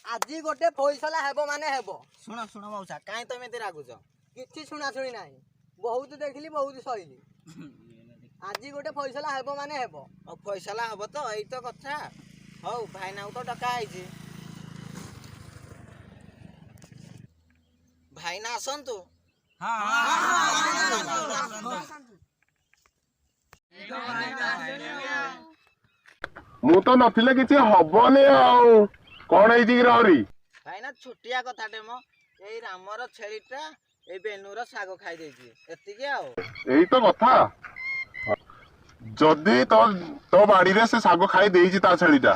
আজি गोटे फैसला हेबो माने हेबो। सुन सुन मौसा काई तमे एते रागुछ किछि सुना सुनी नाही बहुत देखली बहुत सहिली আজি गोटे फैसला हेबो माने हेबो। और फैसला हबो तो एई तो कथा हौ भाई नाउ तो डका आइछि भाई ना आसंतु मु तो नथिले किछि हबने आउ कोन एई जी रहरी भाई ना छुटिया कथाटे मो एई रामर छेलीटा ए बेनुर सागो खाई देछि एतिके आउ एई तो कथा जदी तो बाड़ी रे से सागो खाई देइछि ता छेलीटा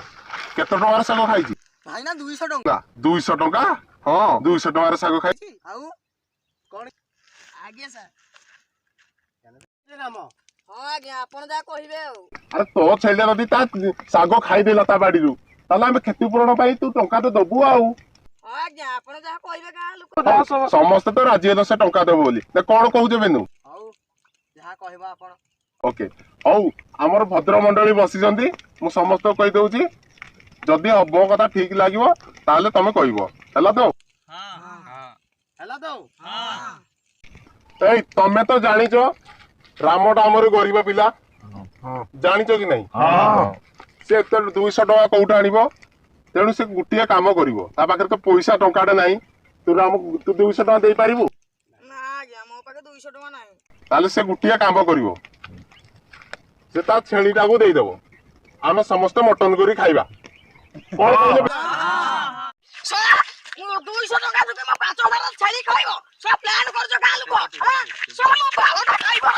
केते टंकार सागो खाइछि भाई ना 200 टंका 200 टंका हां 200 टंकार सागो खाइछि आउ कोन आगे सर राम हां आगे आपण जा कहिबे आउ अरे तो छेलीटा नदी ता सागो खाई देला ता बाड़ी रु ताला हम खेती पूरण पाई तू टंका तो दबु आउ हां आगे आपण जा कहिबे का लोक समस्त तो राजी है से टंका देबो बोली ते कोन कहू जे बेनु आउ जहा कहबो आपण ओके हौ हमर भद्र मंडली बसिजंती मु समस्त कहि दउची जदी हबो कथा ठीक लागिवो ताले तमे कहिवो हला तो हां हां हेला दो ए तमे तो जानिचो रामटा हमर गरीब पिला जानिचो कि नहीं से 200 टका कोउटा आनिबो तेणु से गुटिया काम करिवो ता पाखर तो पैसा टंकाडे नाही तू राम तू 200 टका देई पारिबो ना आगे मो पाके 200 टका नाही ताले से गुटिया काम करिवो से ता छेलीटा को देई देबो आमे समस्त मटन करी खाइबा कोन कहले 200 टका दुके म 5000 छेली खाइबो सब प्लान करजो गालुको हां सब म 12 खाइबो